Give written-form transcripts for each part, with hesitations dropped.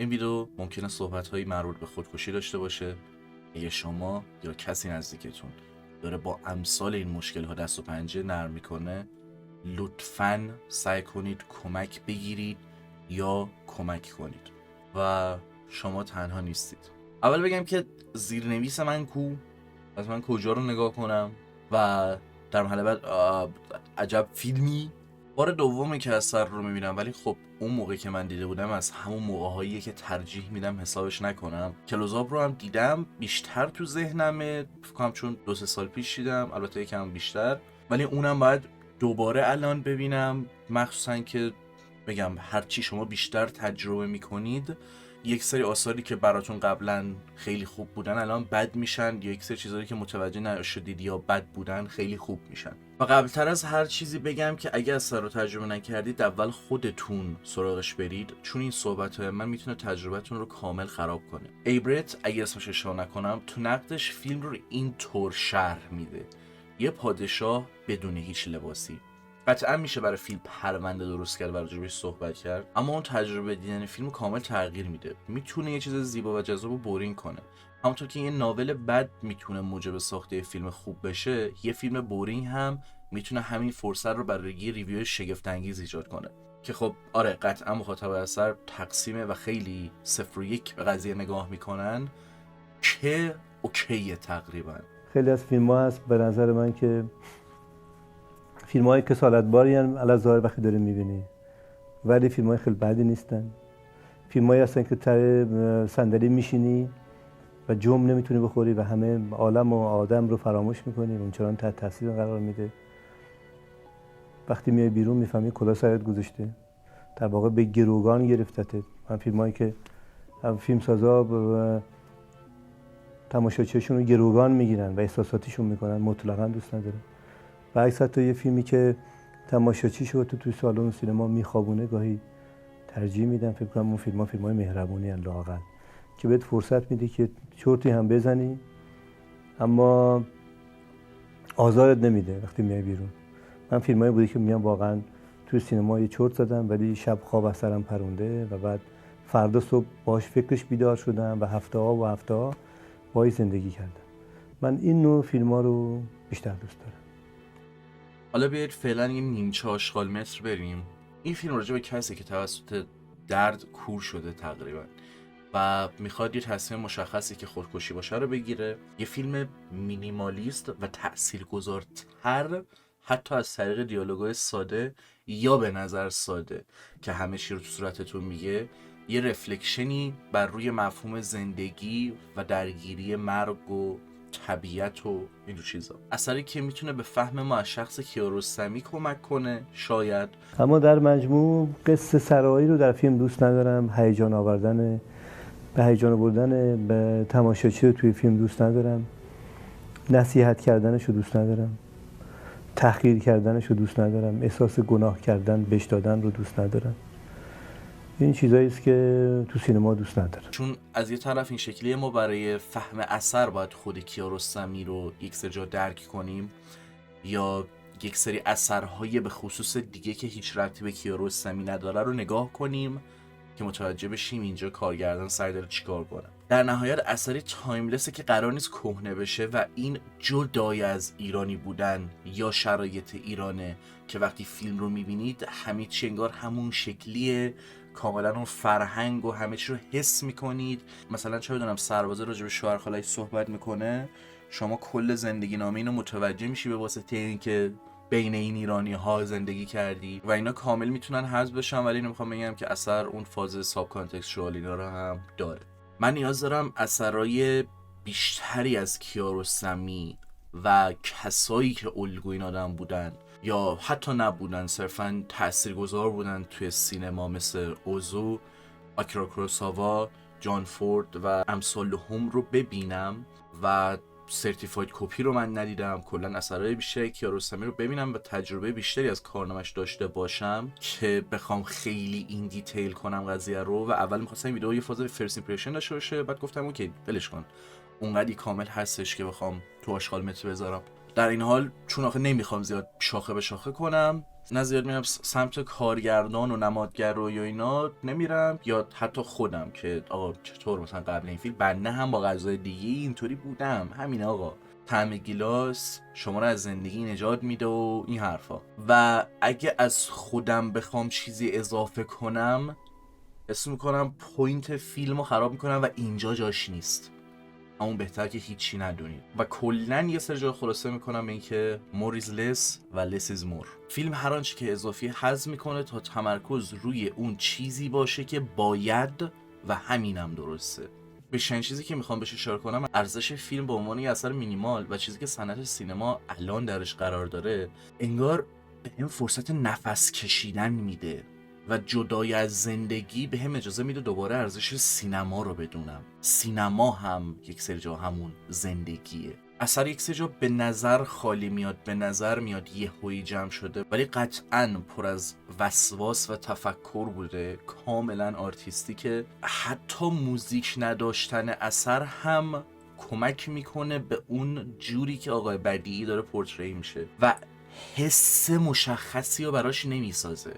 این ویدیو ممکنه صحبت‌هایی مربوط به خودکشی داشته باشه. اگه شما یا کسی نزدیکتون داره با امثال این مشکل‌ها دست و پنجه نرم میکنه، لطفاً سعی کنید کمک بگیرید یا کمک کنید و شما تنها نیستید. اول بگم که زیرنویس من کو؟ از من کجا رو نگاه کنم؟ و در مرحله بعد عجب فیلمی. بار دومه که اثر رو میبینم، ولی خب اون موقع که من دیده بودم از همون موقع‌هاییه که ترجیح میدم حسابش نکنم. کلوزآپ رو هم دیدم، بیشتر تو ذهنمه، فکر کنم چون 2-3 سال پیش دیدم، البته یکم بیشتر، ولی اونم باید دوباره الان ببینم، مخصوصا که بگم هرچی شما بیشتر تجربه میکنید یک سری آثاری که براتون قبلا خیلی خوب بودن الان بد میشن، یا یک سری چیزایی که متوجه نشدید یا بد بودن خیلی خوب میشن. و قبلتر از هر چیزی بگم که اگه اثر رو تجربه نکردید اول خودتون سراغش برید، چون این صحبت‌های من میتونه تجربتون رو کامل خراب کنه. ایبرت اگه اسمش اشتباه نکنم تو نقدش فیلم رو این طور شرح میده: یه پادشاه بدون هیچ لباسی. قطعا میشه برای فیلم پرونده درست کرد و راجبش صحبت کرد، اما اون تجربه دیدن فیلم کامل تغییر میده. میتونه یه چیز زیبا و جذاب و بورینگ کنه. همونطور که یه ناول بد میتونه موجب ساخته فیلم خوب بشه، یه فیلم بورینگ هم میتونه همین فرصت رو برای یه ریویو شگفت انگیز ایجاد کنه. که خب آره، قطعا مخاطب اثر تقسیمه و خیلی 0-1 به قضیه نگاه میکنن که اوکیه تقریبا. خیلی از فیلم ها هست به نظر من که فیلم های کسالت باری هم علی ظاهر وقتی داری میبینی، ولی فیلم های خیلی بدی نیستن. فیلم هایی هستن که تر صندلی میشینی و جم نمیتونی بخوری و همه عالم و آدم رو فراموش میکنی، اونچنان تحت تاثیر قرار میده. وقتی میای بیرون میفهمی کلاه سرت گذاشته، در واقع به گروگان گرفتته. من فیلم هایی که فیلم سازا تماشاچیشون رو گروگان میگیرن و احساساتیشون میکنن، مطلقا دوست ندارم. و عکس حتی یه فیلمی که تماشاچی شو توی سالن سینما میخوابونه گاهی ترجیح میدم. فکر کنم اون فیلم‌های مهربونی ان لااقل، که بهت فرصت میده که چرتی هم بزنی اما آزارت نمیده وقتی میای بیرون. من فیلمایی بوده که میام واقعا توی سینما یه چرت زدم، ولی شب خواب از سرم پرونده و بعد فردا صبح باش فکرش بیدار شدم و هفته ها باهاش زندگی کردم. من این نوع فیلم‌ها رو بیشتر دوست دارم. حالا بیایید فعلا یه نیمچه آشغال متر بریم. این فیلم راجع به کسی که توسط درد کور شده تقریبا و میخواد یه تصمیم مشخصی که خودکشی باشه رو بگیره. یه فیلم مینیمالیست و تأثیرگذارتر حتی از طریق دیالوگای ساده یا به نظر ساده که همه چی رو تو صورتتون میگه، یه رفلکشنی بر روی مفهوم زندگی و درگیری مرگ و طبیعت و این دو چیزا. اثری که میتونه به فهم ما از شخص کیارستمی کمک کنه شاید. اما در مجموع قصه سرایی رو در فیلم دوست ندارم. به هیجان آوردن به تماشاچی رو توی فیلم دوست ندارم. نصیحت کردنش رو دوست ندارم. تحقیر کردنش رو دوست ندارم. احساس گناه کردن، بش دادن رو دوست ندارم. این چیزایی است که تو سینما دوست ندارم. چون از یه طرف این شکلیه ما برای فهم اثر باید خود کیارستمی رو یک سری جا درک کنیم، یا یک سری اثرهای به خصوص دیگه که هیچ ربطی به کیارستمی نداره رو نگاه کنیم که متوجه بشیم اینجا کارگردان سعی داره چیکار کنه. در نهایت اثری تایملسه که قرار نیست کهنه بشه و این جدای از ایرانی بودن یا شرایط ایرانه که وقتی فیلم رو میبینید همه چی انگار همون شکلیه، کاملا اون فرهنگ و همه چی رو حس میکنید. مثلا چه بدونم سربازه راجع به شوهر خاله‌اش صحبت میکنه، شما کل زندگی نامه اینو متوجه میشی به واسطه اینکه بین این ایرانی ها زندگی کردی و اینا کامل میتونن حذف بشن. ولی اینو میخوام بگم که اثر اون فاز ساب کانتکستوال اینا رو هم داره. من نیاز دارم اثرای بیشتری از کیارستمی و کسایی که الگوی این آدم بودن یا حتی نبودن، صرفا تاثیرگذار بودن توی سینما، مثل اوزو، آکیرا کوروساوا، جان فورد و امثال هم رو ببینم. و سرتیفاید کپی رو من ندیدم، کلا اثرهای بیشتری کیارستمی رو ببینم و تجربه بیشتری از کارنامش داشته باشم که بخوام خیلی این دیتیل کنم قضیه رو. و اول می‌خواستم این ویدیو یه فاز فرست ایمپرشن داشته باشه، بعد گفتم اوکی ولش کن، اونقدی کامل هستش که بخوام تو آشغال متر بذارم. در این حال چون آخه نمیخوام زیاد شاخه به شاخه کنم، نه زیاد میرم سمت کارگردان و نمادگرایی و اینا نمیرم، یا حتی خودم که آقا چطور مثلا قبل این فیلم بنده هم با غذای دیگه اینطوری بودم، همین آقا طعم گیلاس شما رو از زندگی نجات میده و این حرفا. و اگه از خودم بخوام چیزی اضافه کنم، حس میکنم پوینت فیلم رو خراب میکنم و اینجا جاش نیست. همون بهتر که هیچی ندونید. و کلن یه سر جا خلاصه میکنم به این که more is less و less is more. فیلم هر آنچه که اضافی حذف میکنه تا تمرکز روی اون چیزی باشه که باید و همینم درسته. بهترین چیزی که میخوام بهش اشاره کنم ارزش فیلم به عنوان یه اثر مینیمال و چیزی که صنعت سینما الان درش قرار داره، انگار به این فرصت نفس کشیدن میده و جدای از زندگی به هم اجازه میده دوباره ارزش سینما رو بدونم. سینما هم یک سری جا همون زندگیه. اثر یک سری جا به نظر خالی میاد، به نظر میاد یهویی جمع شده، ولی قطعاً پر از وسواس و تفکر بوده، کاملا آرتیستیکه. حتی موزیک نداشتن اثر هم کمک میکنه به اون جوری که آقای بدیعی داره پورتری میشه و حس مشخصی رو براش نمیسازه.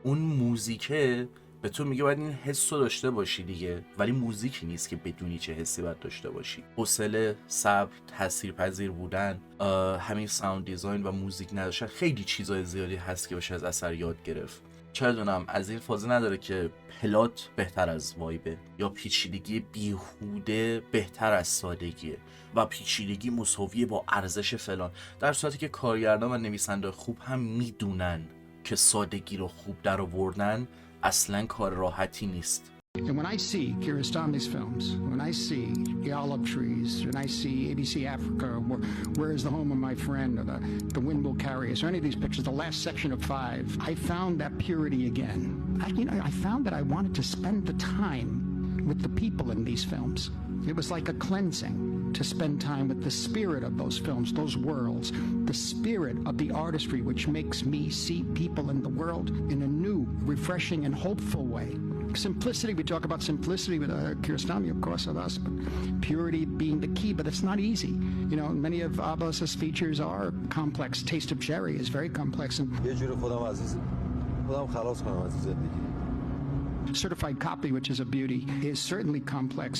اون موزیکه به تو میگه باید این حس رو داشته باشی دیگه، ولی موزیکی نیست که بدونی چه حسی باید داشته باشی. حوصله، صبر، تاثیرپذیر بودن، همین ساوند دیزاین و موزیک نداشتن، خیلی چیزای زیادی هست که بشه از اثر یاد گرفت. چه دونم از این فازه نداره که پلات بهتر از وایبه یا پیچیدگی بیهوده بهتر از سادگیه و پیچیدگی مساویه با ارزش فلان، در صورتی که کارگردان و نویسنده خوب هم میدونن که سادگی رو خوب در آوردن اصلا کار راحتی نیست. And when I see Kiarostami's films, when I see the olive trees, when I see ABC Africa, where is the home of my friend, or the wind will carry us, or any of these pictures, the last section of 5, I found that purity again. I found that I wanted to spend the time with the people in these films. It was like a cleansing to spend time with the spirit of those films, those worlds, the spirit of the artistry which makes me see people in the world in a new, refreshing, and hopeful way. Simplicity, we talk about simplicity with Kiarostami, of course, of us, but purity being the key, but it's not easy. You know, many of Abbas's features are complex. Taste of Cherry is very complex. And certified copy, which is a beauty, is certainly complex,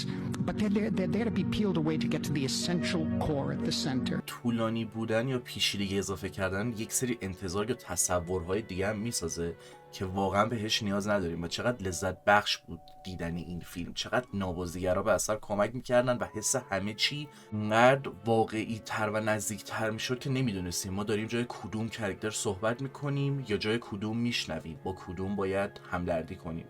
but they're there to be peeled away to get to the essential core at the center. طولانی بودن یا پیچیدگی اضافه کردن یک سری انتظار یا تصورهای دیگه هم میسازه که واقعا بهش نیاز نداریم. و چقدر لذت بخش بود دیدن این فیلم، چقدر نوازیگرا به اثر کمک میکردن و حس همه چی انقدر واقعی تر و نزدیک تر میشد که نمیدونستیم ما داریم جای کدوم کاراکتر صحبت میکنیم یا جای کدوم میشنویم، با کدوم باید همدردی کنیم.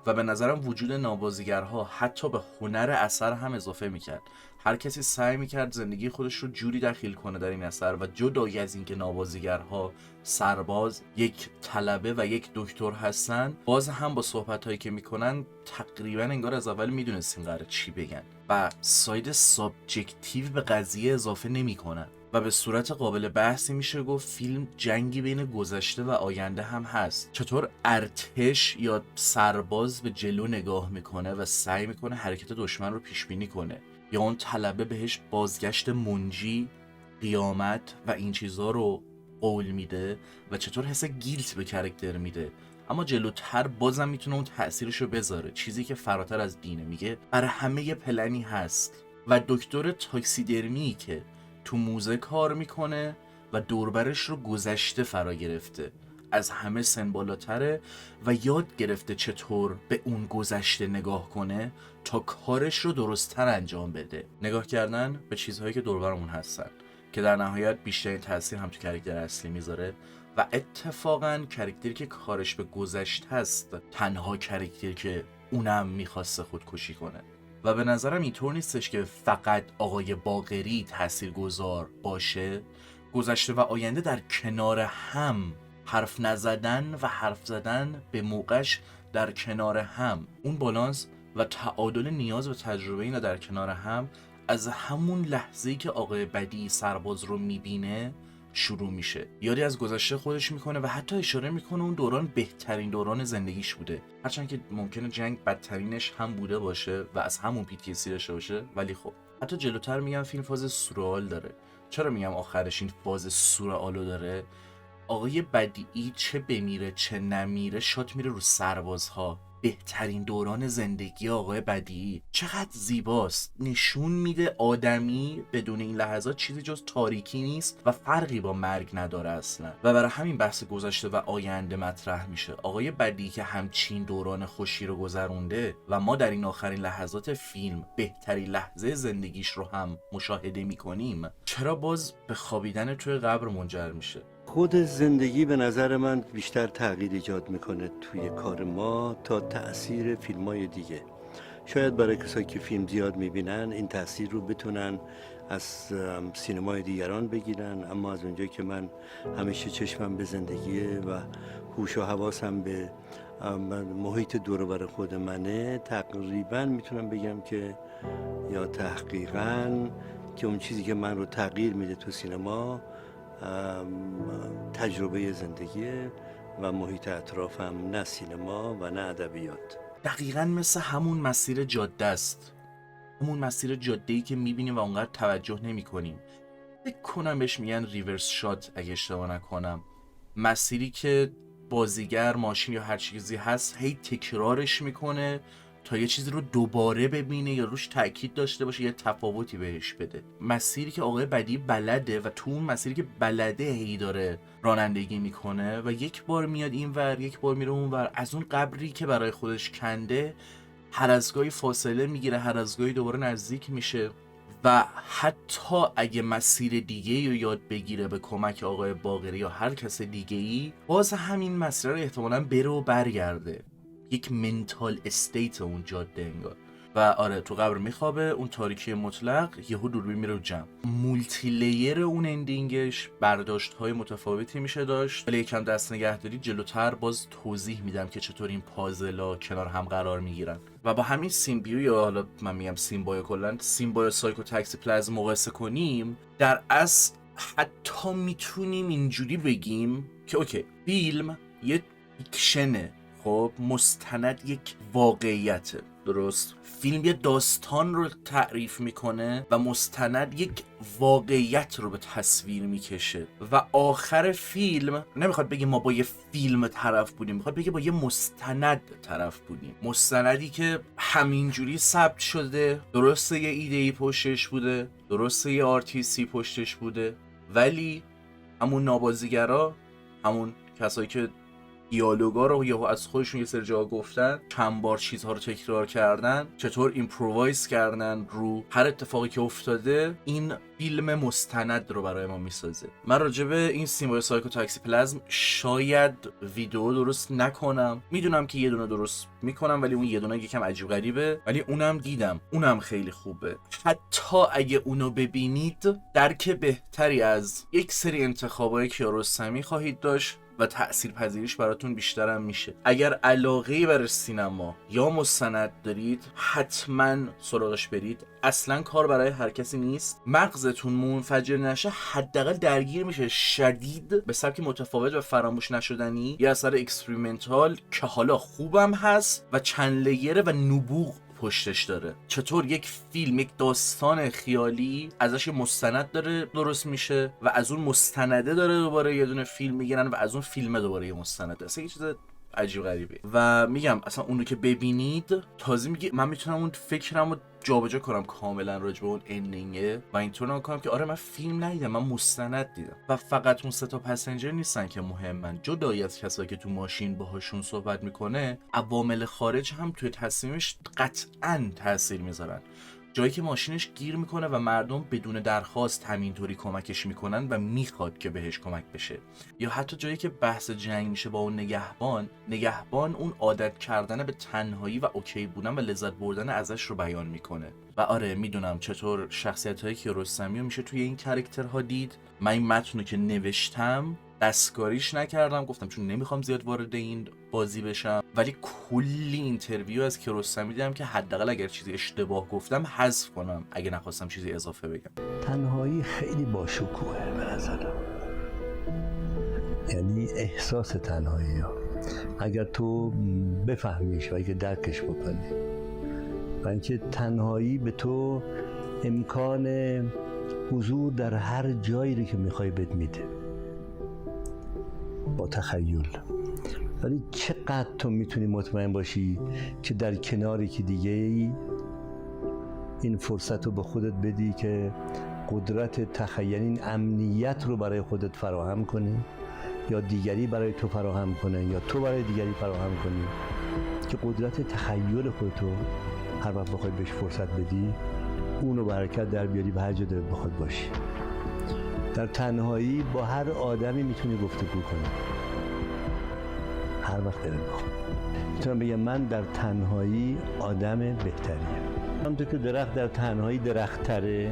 و به نظرم وجود نوازیگرها حتی به هنر اثر هم اضافه میکرد. هر کسی سعی میکرد زندگی خودش رو جوری دخیل کنه در این اثر و جدای از اینکه نوازیگرها سرباز، یک طلبه و یک دکتر هستن، باز هم با صحبتایی که میکنن تقریبا انگار از اول میدونستیم قراره چی بگن و ساید سابجکتیو به قضیه اضافه نمیکنن. و به صورت قابل بحثی میشه گفت فیلم جنگی بین گذشته و آینده هم هست. چطور ارتش یا سرباز به جلو نگاه میکنه و سعی میکنه حرکت دشمن رو پیش بینی کنه، یا اون طلبه بهش بازگشت منجی، قیامت و این چیزا رو قول میده و چطور حس گیلت به کاراکتر میده، اما جلوتر بازم میتونه اون تأثیرش رو بذاره، چیزی که فراتر از دینه. میگه برای همه یه پلنی هست. و دکتر تاکسیدرمی که تو موزه کار میکنه و دوربرش رو گذشته فرا گرفته، از همه سن بالاتره و یاد گرفته چطور به اون گذشته نگاه کنه تا کارش رو درست‌تر انجام بده. نگاه کردن به چیزهایی که دوربرمون هستن که در نهایت بیشترین تاثیر هم تو کاراکتر اصلی میذاره و اتفاقاً کاراکتری که کارش به گذشته هست تنها کاراکتری که اونم میخواسته خودکشی کنه. و به نظرم اینطور نیستش که فقط آقای باقری تاثیرگذار باشه. گذشته و آینده در کنار هم حرف نزدن و حرف زدن به موقعش در کنار هم، اون بالانس و تعادل نیاز و تجربه اینا در کنار هم از همون لحظه‌ای که آقای بدیعی سرباز رو میبینه شروع میشه. یادی از گذشته خودش میکنه و حتی اشاره میکنه اون دوران بهترین دوران زندگیش بوده، هرچند که ممکنه جنگ بدترینش هم بوده باشه و از همون PTSD داشته باشه. ولی خب حتی جلوتر میگم فیلم فاز سورئال داره. چرا میگم آخرش این فاز سورئالو داره؟ آقای بدیعی چه بمیره چه نمیره شات میره رو سربازها. بهترین دوران زندگی آقای بدیعی چقدر زیباست، نشون میده آدمی بدون این لحظات چیزی جز تاریکی نیست و فرقی با مرگ نداره اصلا، و برای همین بحث گذشته و آینده مطرح میشه. آقای بدیعی که همچین دوران خوشی رو گذرونده و ما در این آخرین لحظات فیلم بهترین لحظه زندگیش رو هم مشاهده میکنیم، چرا باز به خوابیدن توی قبر منجر میشه؟ خود زندگی به نظر من بیشتر تغییر ایجاد میکنه توی کار ما تا تأثیر فیلم‌های دیگه. شاید برای کسایی که فیلم زیاد میبینن این تأثیر رو بتونن از سینمای دیگران بگیرن، اما از اونجایی که من همیشه چشمم به زندگیه و هوش و حواسم به محیط دور و بر خود منه، تقریبا میتونم بگم که یا تحقیقاً که اون چیزی که من رو تغییر میده تو سینما تجربه زندگیه و محیط اطرافم، نه سینما و نه ادبیات. دقیقاً مثل همون مسیر جاده است، همون مسیر جاده‌ای که میبینیم و اونقدر توجه نمی کنیم. فکر کنم بهش میگن ریورس شات اگه اشتباه نکنم، مسیری که بازیگر ماشین یا هر چیزی هست هی تکرارش میکنه تا یه چیزی رو دوباره ببینه یا روش تاکید داشته باشه، یه تفاوتی بهش بده. مسیری که آقای بدیعی بلده و تو اون مسیری که بلده هی داره رانندگی میکنه و یک بار میاد این ور یک بار میره اون ور، از اون قبری که برای خودش کنده هر از گاهی فاصله میگیره، هر از گاهی دوباره نزدیک میشه و حتی اگه مسیر دیگه رو یاد بگیره به کمک آقای باقری یا هر کس دیگه ای، باز همین مسیر رو احتمالاً بره و برگرده. یک منتال استیت اون جاده انگار. و آره تو قبر میخوابه، اون تاریکی مطلق، یهو دوربین میره جمع. مولتی لیر اون اندینگش برداشت های متفاوتی میشه داشت، ولی یکم دست نگه دارید جلوتر باز توضیح میدم که چطور این پازلا کنار هم قرار میگیرن. و با همین سیمبیو یا حالا من میگم سیمبایو کلن، سیمبایو سایکو تاکسی پلازم مقایسه کنیم، در اصل حتی میتونیم اینجوری بگیم که اوکی فیلم یه فیکشنه، خب مستند یک واقعیته، درست؟ فیلم یه داستان رو تعریف میکنه و مستند یک واقعیت رو به تصویر میکشه و آخر فیلم نمیخواد بگه ما با یه فیلم طرف بودیم، میخواد بگه با یه مستند طرف بودیم. مستندی که همینجوری ثبت شده، درسته یه ایده‌ای پشتش بوده، درسته یه آرتیستی پشتش بوده، ولی همون نابازیگرا، همون کسایی که دیالوگا رو یهو از خودشون یه سری جا گفتن، چند بار چیزها رو تکرار کردن، چطور ایمپرووایز کردن رو هر اتفاقی که افتاده، این فیلم مستند رو برای ما میسازه. من راجع به این سیمبایو سایکو تاکسی پلازم شاید ویدیو درست نکنم، میدونم که یه دونه درست میکنم ولی اون یه دونه یکم عجیب غریبه، ولی اونم دیدم، اونم خیلی خوبه. حتی اگه اونو ببینید درک بهتری از یک سری انتخابای کیارستمی خواهید داشت و تأثیرپذیریش براتون بیشترم میشه. اگر علاقه‌ای برای سینما یا مستند دارید حتما سراغش برید. اصلا کار برای هر کسی نیست، مغزتون منفجر نشه، حداقل درگیر میشه شدید به سبک متفاوت و فراموش نشدنی، یه اثر اکسپریمنتال که حالا خوبم هست و چند لیره و نبوغ پشتش داره. چطور یک فیلم، یک داستان خیالی ازش مستند داره درست میشه و از اون مستنده داره دوباره یه دونه فیلم میگیرن و از اون فیلمه دوباره یه مستنده. اصلا یه چیز عجیب غریبه و میگم اصلا اونو که ببینید تازه میگه من میتونم اون فکرمو جابجا کنم کاملا راجع به اون اندینگه و اینطور نکنم که آره من فیلم ندیدم، من مستند دیدم. و فقط اون سه تا پسنجر نیستن که مهمن، جدای از کسایی که تو ماشین باهاشون صحبت میکنه، عوامل خارج هم توی تصمیمش قطعاً تاثیر میذارن. جایی که ماشینش گیر میکنه و مردم بدون درخواست همینطوری کمکش میکنن و میخواد که بهش کمک بشه، یا حتی جایی که بحث جنگ میشه با اون نگهبان اون عادت کردن به تنهایی و اوکی بودن و لذت بردن ازش رو بیان میکنه. و آره میدونم چطور شخصیت‌های کیارستمی رو میشه توی این کاراکترها دید. من این متن رو که نوشتم دستکاریش نکردم، گفتم چون نمیخوام زیاد وارد این بازی بشم، ولی کلی اینترویو از کیارستمی دیدم که حداقل اگر چیزی اشتباه گفتم حذف کنم اگه نخواستم چیزی اضافه بگم. تنهایی خیلی باشکوهه به نظرم، یعنی احساس تنهایی ها اگر تو بفهمیش و اگه درکش بکنی، و اینکه تنهایی به تو امکان حضور در هر جایی که میخوای بهت میده. با تخیل. ولی چقدر تو میتونی مطمئن باشی که در کنار یکی دیگه این فرصت رو به خودت بدی که قدرت تخیل، این امنیت رو برای خودت فراهم کنی، یا دیگری برای تو فراهم کنه یا تو برای دیگری فراهم کنی، که قدرت تخیل خودتو هر وقت بخوای بهش فرصت بدی اونو به حرکت در بیاری به هر جا دلت بخواد باشی. در تنهایی با هر آدمی میتونی گفتگو کنی هر وقت دلت بخواد. میتونم بگم من در تنهایی آدم بهتریم. همونطور که درخت در تنهایی درخت‌تره،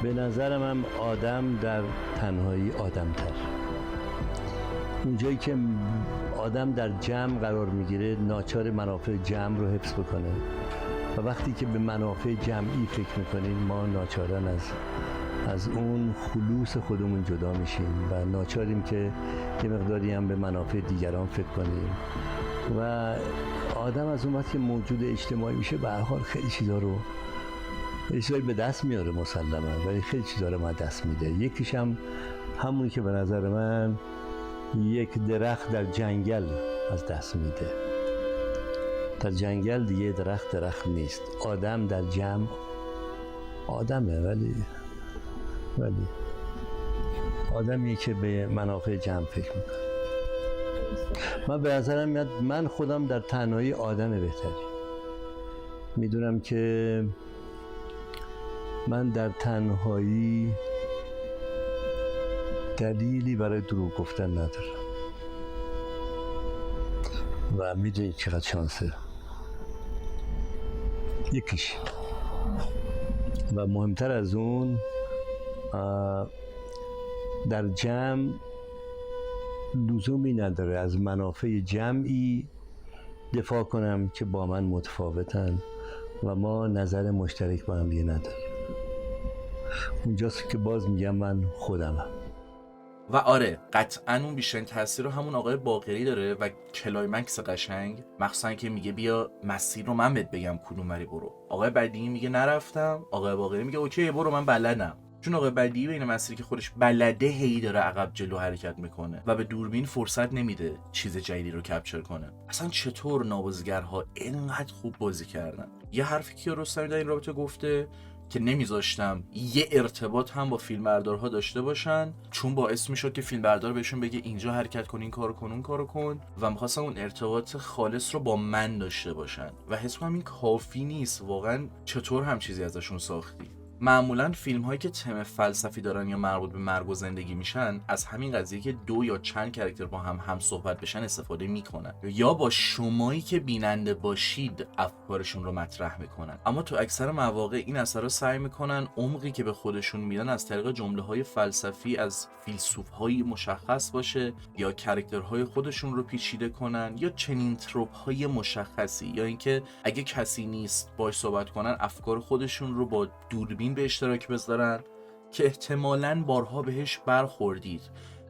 به نظرم هم آدم در تنهایی آدم‌تر. اونجایی که آدم در جمع قرار میگیره ناچار منافع جمع رو حفظ بکنه و وقتی که به منافع جمعی فکر میکنیم ما ناچارن از اون خلوص خودمون جدا میشیم و ناچاریم که یه مقداری هم به منافع دیگران فکر کنیم. و آدم از اون وقت که موجود اجتماعی میشه به هر حال خیلی چیزا رو به دست میاره مسلما، ولی خیلی چیزا رو ما دست میده. یکیش هم همونی که به نظر من یک درخت در جنگل از دست میده. در جنگل دیگه درخت نیست. آدم در جمع آدمه، ولی آدمیه که به منافع جمع فکر میکنه. من به نظرم میاد من خودم در تنهایی آدم بهتری. میدونم که من در تنهایی دلیلی برای دروغ گفتن ندارم و میدونید چقدر شانسه یکیش. و مهمتر از اون در جمع لزومی نداره از منافع جمعی دفاع کنم که با من متفاوتن و ما نظر مشترک با هم دیگه نداریم. اونجاست که باز میگم من خودمم. و آره قطعا اون بیشترین تاثیر رو همون آقای باقری داره و کلایمکس قشنگ، مخصوصا که میگه بیا مسیر رو من بهت بگم کدوم وری برو. آقای بدیعی میگه نرفتم، آقای باقری میگه اوکی برو من بلدم. چون آقای بدیعی بین مسیری که خودش بلده هی داره عقب جلو حرکت میکنه و به دوربین فرصت نمیده چیز جدیدی رو کپچر کنه. اصلا چطور نوازگرها اینقدر خوب بازی کردن؟ یه حرفی که رستمی در این رابطه گفته که نمیذاشتم یه ارتباط هم با فیلمبردارها داشته باشن، چون باعث میشد که فیلمبردار بهشون بگه اینجا حرکت کن، این کارو کن، اون کارو کن، و میخواستم اون ارتباط خالص رو با من داشته باشن و حس کنم این کافی نیست. واقعا چطور هم چیزی ازشون ساختی؟ معمولا فیلم هایی که تم فلسفی دارن یا مربوط به مرگ و زندگی میشن از همین قضیه که دو یا چند کاراکتر با هم صحبت بشن استفاده میکنن یا با شمایی که بیننده باشید افکارشون رو مطرح میکنن. اما تو اکثر مواقع این اثرها سعی میکنن عمقی که به خودشون میدن از طریق جمله های فلسفی از فیلسوف های مشخص باشه یا کاراکترهای خودشون رو پیچیده کنن یا چنین تروپ های مشخصی، یا اینکه اگه کسی نیست باهاش صحبت کنن افکار خودشون رو با دوربین به اشتراک بذارن که احتمالاً بارها بهش برخوردید.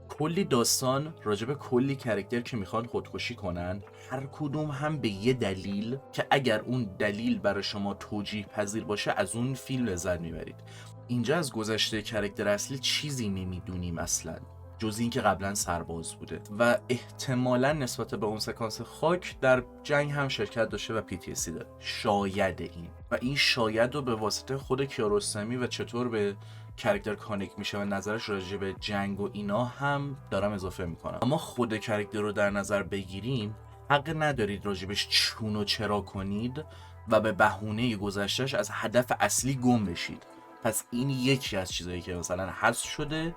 کلی داستان راجب کلی کاراکتر که میخوان خودکشی کنن، هر کدوم هم به یه دلیل که اگر اون دلیل برای شما توجیه پذیر باشه از اون فیلم لذت میبرید. اینجا از گذشته کاراکتر اصلی چیزی نمیدونیم اصلاً جز این که قبلا سرباز بوده و احتمالاً نسبت به اون سکانس خاک در جنگ هم شرکت داشته و PTSD داره. شاید این شاید رو به واسطه خود کیارستمی و چطور به کاراکتر کانکت میشه و نظرش راجع به جنگ و اینا هم دارم اضافه میکنم. اما خود کاراکتر رو در نظر بگیریم حق ندارید راجبش چون و چرا کنید و به بهونه گذشتهش از هدف اصلی گم بشید. پس این یکی از چیزایی که مثلا حذف شده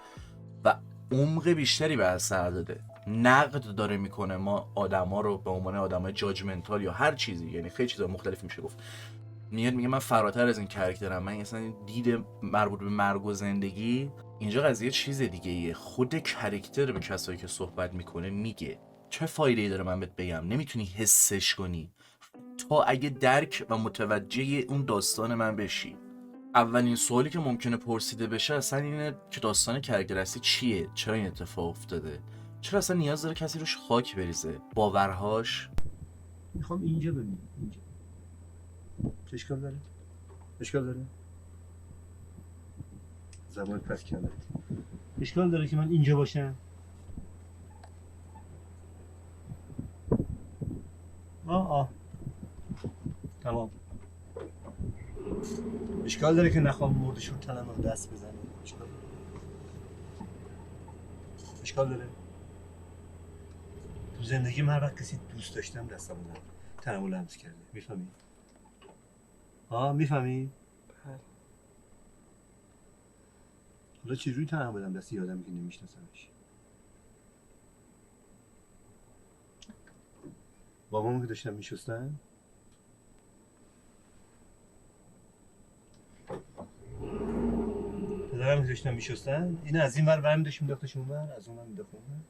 و عمق بیشتری به اثر داده. نقد داره میکنه ما آدما رو به عنوان آدمای جاجمنتال یا هر چیزی، یعنی خیلی چیزا مختلف میشه گفت. میگه من فراتر از این کاراکترم، من اصلا دید مربوط به مرگ و زندگی. اینجا قضیه چیز دیگه ایه. خود کاراکتر به کسایی که صحبت میکنه میگه چه فایده‌ای داره من بهت بگم، نمیتونی حسش کنی تا اگه درک و متوجه اون داستان من بشی. اولین سوالی که ممکنه پرسیده بشه اصلا اینه که داستان کاراکتر اصلی چیه، چرا این اتفاق افتاده، چرا اصلا نیاز داره کسی روش خاک بریزه، باورهاش. میخوام اینجا ببینم. اینجا اشکال داره؟ اشکال داره؟ زمان پس کنه. اشکال داره که من اینجا باشم؟ آه تمام. اشکال داره که نخوام مردشور تنم رو دست بزنه؟ اشکال داره؟ تو زندگی من هر وقت کسی دوست داشتم دستم رو تنم رو لمس کرده. میفهمی؟ میفهمی؟ حالا چجوری تنم بدم دست یه آدمی که نمیشناسمش؟ بابامو که داشتم میشستن؟ پدرم که داشتم میشستن؟ این از این ور برمی داشت میداختش اون ور، از اون ور میداخت اون ور.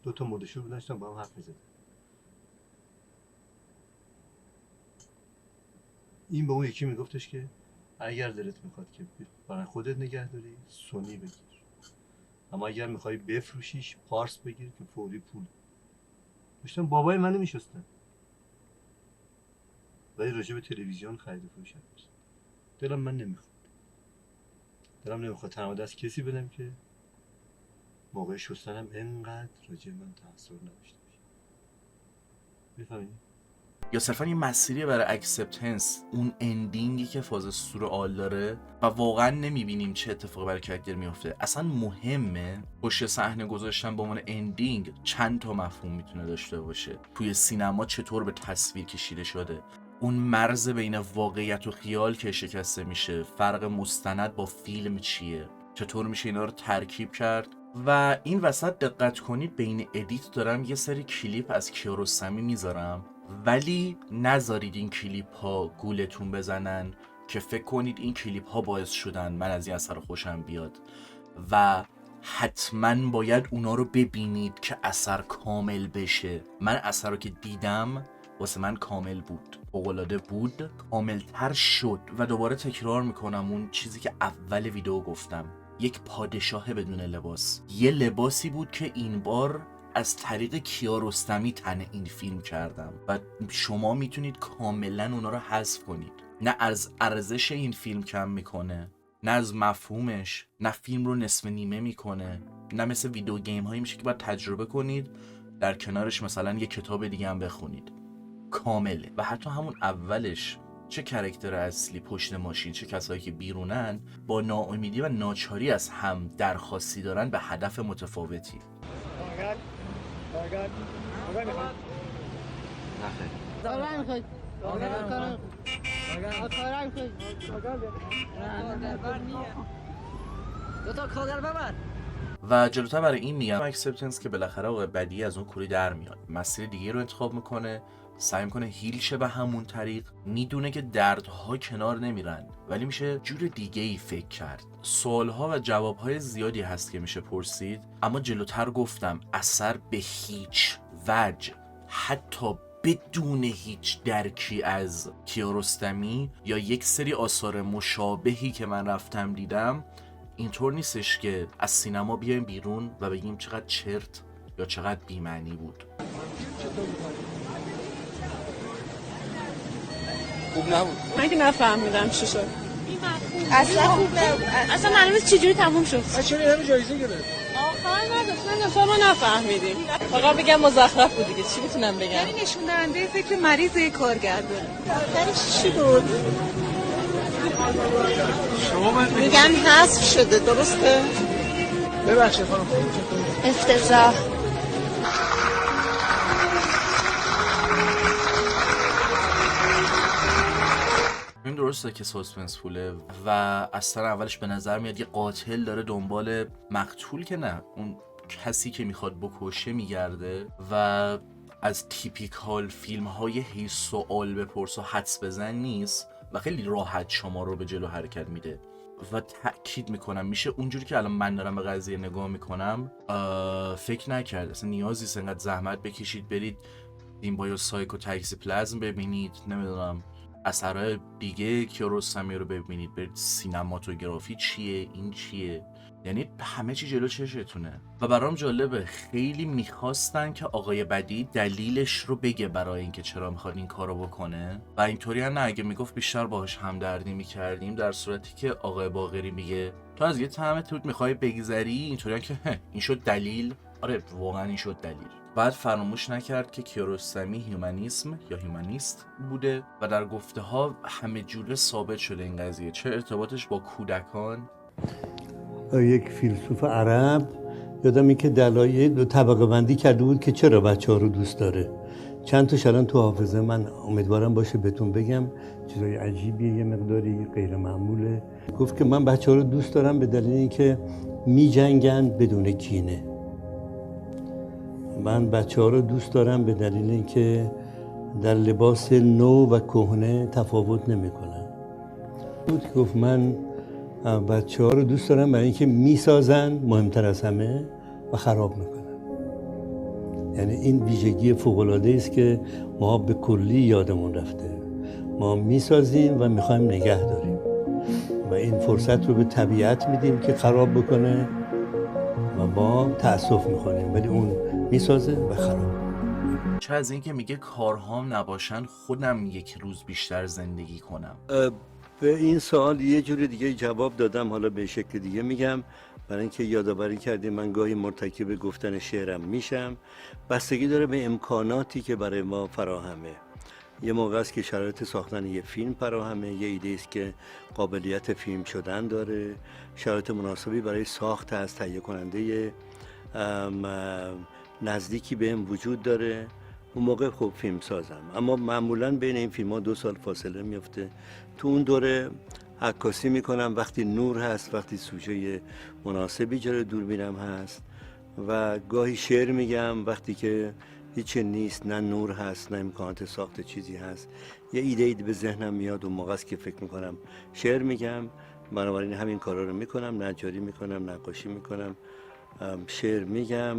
2 تا مردشور بودن داشتن با هم حرف میزدن. این به اون یکی میگفتش که اگر دلت میخواد که برای خودت نگه داری سونی بگیر، اما اگر میخوای بفروشیش پارس بگیر که فوری پول. داشتن بابای منو میشستن، ولی راجع به تلویزیون خرید و فروش حرف می‌زدن. دلم من نمیخواد. دلم نمیخواد تنها دست کسی بدم که موقع شستنم انقدر راجع به من تاثیر نداشته باشه. میفهمی؟ یا صرفا یه مسیریه برای اکسپتنس، اون اندینگی که فاز سورئال داره و واقعا نمیبینیم چه اتفاقی برای کرکتر میفته. اصلا مهمه پشت صحنه گذاشتن به عنوان اندینگ چند تا مفهوم میتونه داشته باشه. توی سینما چطور به تصویر کشیده شده، اون مرز بین واقعیت و خیال که شکسته میشه، فرق مستند با فیلم چیه، چطور میشه اینا رو ترکیب کرد. و این وسط دقت کنید بین ادیت دارم یه سری کلیپ از کیارستمی میذارم، ولی نذارید این کلیپ ها گولتون بزنن که فکر کنید این کلیپ ها باعث شدن من از این اثر خوشم بیاد، و حتما باید اونا رو ببینید که اثر کامل بشه. من اثر رو که دیدم واسه من کامل بود، فوق‌العاده بود، کاملتر شد. و دوباره تکرار میکنم اون چیزی که اول ویدیو گفتم، یک پادشاه بدون لباس. یه لباسی بود که این بار از طریق کیارستمی تن این فیلم کردم و شما میتونید کاملا اونا رو حذف کنید. نه از ارزش این فیلم کم میکنه، نه از مفهومش، نه فیلم رو نصف نیمه میکنه، نه مثل ویدیو گیم هایی میشه که باید تجربه کنید در کنارش مثلا یه کتاب دیگه هم بخونید. کامله. و حتی همون اولش چه کرکتر اصلی پشت ماشین، چه کسایی که بیرونن، با ناامیدی و ناچاری از هم درخواستی دارن به هدف متفاوتی. و جلوتر برای این میگم اکسپتنس که بالاخره آقای بدی از اون کوری در میاد، مسیر دیگه رو انتخاب میکنه، سعی میکنه هیل شه به همون طریق، میدونه که دردها کنار نمیرن ولی میشه جور دیگه ای فکر کرد. سوالها و جوابهای زیادی هست که میشه پرسید، اما جلوتر گفتم اثر به هیچ وجه، حتی بدون هیچ درکی از کیارستمی یا یک سری آثار مشابهی که من رفتم دیدم، اینطور نیستش که از سینما بیایم بیرون و بگیم چقدر چرت یا چقدر بی‌معنی بود. خوب نبود. من که نفهمیدم چی شد. اصلا خوب نبود. اصلا معلومه نیست چجوری تموم شد. چرا همه جایزه گرفت؟ آخر نداشت. من ما نفهمیدیم. فقط بگم مزخرف بود دیگه. چی میتونم بگم؟ یعنی نشون دهنده فکر مریض کارگردان. درش چی بود؟ شما میگن حذف شده، درسته؟ ببخشید خانم. افتضاح. این درسته که ساسپنسفوله و اصلا اولش به نظر میاد یه قاتل داره دنبال مقتول، که نه، اون کسی که میخواد بکشه میگرده و از تیپیکال فیلم های هی سوال بپرس و حدس بزن نیست و خیلی راحت شما رو به جلو حرکت میده. و تأکید میکنم میشه اونجوری که الان من دارم به قضیه نگاه میکنم فکر نکرد اصلا نیازی انقدر زحمت بکشید برید این بایو سایکو تاکسیپلازم ببینید، نمیدونم اثرهای دیگه کیارستمی رو ببینید، برید سینماتوگرافی چیه، این چیه، یعنی همه چی جلو چشتونه. و برام جالبه خیلی میخواستن که آقای بدی دلیلش رو بگه برای اینکه چرا میخواد این کارو بکنه و اینطوری هم نه، اگه میگفت بیشتر باهاش همدردی میکردیم، در صورتی که آقای باقری میگه تو از یه طعم توت میخوای بگذری، اینطوری هم که این شد دلیل. آره واقعا این شد دلیل. بعد فراموش نکرد که کیارستمی هیومانیسم یا هیومانیست بوده و در گفته ها همه جوره ثابت شده این قضیه. چه ارتباطش با کودکان؟ یک فیلسوف عرب یادم که دلایل طبقه بندی کرده بود که چرا بچه‌ها رو دوست داره. چند تاش الان تو حافظه من امیدوارم باشه بهتون بگم، چیزای عجیبیه، یه مقداری غیر معموله. گفت که من بچه‌ها رو دوست دارم به دلیل اینکه می‌جنگن بدون کینه. من بچه‌ها رو دوست دارم به دلیل اینکه در لباس نو و کهنه تفاوت نمی‌کنن. گفت من بچه‌ها رو دوست دارم برای اینکه میسازن مهمتر از همه و خراب میکنن. یعنی این ویژگی فوق‌العاده است که ما به کلی یادمون رفته. ما میسازیم و میخوایم نگه داریم و این فرصت رو به طبیعت میدیم که خراب بکنه و ما تأسف میکنیم، ولی اون میسازه و خراب. چه از این که میگه کارهام نباشن خودم یک روز بیشتر زندگی کنم. به این سوال یه جور دیگه جواب دادم، حالا به شکل دیگه میگم. برای اینکه یادآوری کردیم من گاهی مرتکب گفتن شعرم میشم. بستگی داره به امکاناتی که برای ما فراهمه. یه موقع است که شرایط ساختن یه فیلم فراهمه، یه ایده است که قابلیت فیلم شدن داره، شرایط مناسبی برای ساخت از تهیه کننده نزدیکی بهم وجود داره، اون موقع خب فیلم سازم. اما معمولا بین این فیلم ها 2 سال فاصله میفته. تو اون دوره عکاسی میکنم وقتی نور هست، وقتی سوژه مناسبی جلوی دوربینم هست، و گاهی شعر میگم وقتی که هیچ نیست، نه نور هست نه امکانات ساخت چیزی هست. یه ایده به ذهنم میاد، اون موقع است که فکر میکنم شعر میگم. بنابراین همین کارا رو میکنم، نجاری میکنم، نقاشی میکنم، شعر میگم،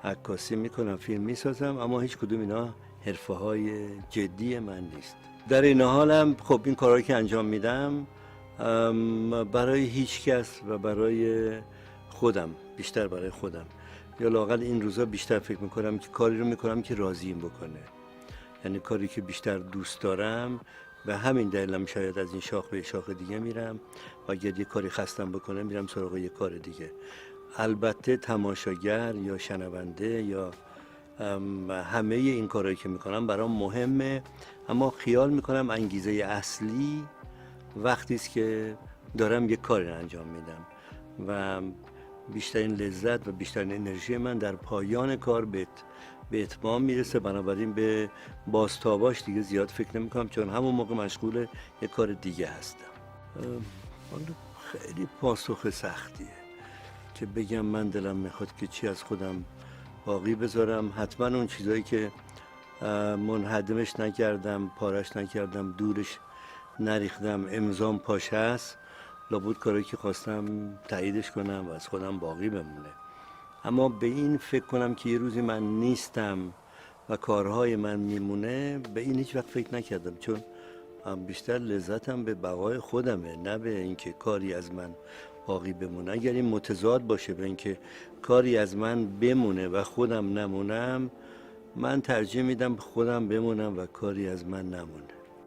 عکاسی میکنم، فیلم میسازم. اما هیچ کدوم اینا حرفه های جدی من نیست. در این حالم خب این کارهایی که انجام میدم برای هیچ کس و برای خودم، بیشتر برای خودم، یا لااقل این روزا بیشتر فکر میکنم که کاری رو میکنم که راضیم بکنه. یعنی کاری که بیشتر دوست دارم، و همین دلیلم شاید از این شاخ به شاخ دیگه میرم و اگر یه کاری خستم بکنه میرم سراغ یه کار دیگه. البته تماشاگر یا شنونده یا همه این کارهایی که میکنم برام مهمه، اما خیال میکنم انگیزه اصلی وقتی است که دارم یه کاری انجام میدم و بیشترین لذت و بیشترین انرژی من در پایان کار به اتمام میرسه. بنابراین به بازتاباش دیگه زیاد فکر نمیکنم، چون همون موقع مشغول یه کار دیگه هستم. خیلی پاسخ سختیه که بگم من دلم میخواد که چی از خودم باقی بذارم. حتما اون چیزایی که منهدمش نکردم، پارش نکردم، دورش نریختم، امضام پاش هست، لابد کاری که خواستم تاییدش کنم و از خودم باقی بمونه. اما به این فکر کنم که یه روزی من نیستم و کارهای من میمونه، به این هیچ وقت فکر نکردم، چون بیشتر لذتم به بقای خودمه، نه به اینکه کاری از من باقی بمونه. اگر این متضاد باشه به اینکه کاری از من بمونه و خودم نمونم، من ترجیح میدم خودم بمونم و کاری از من نمونه.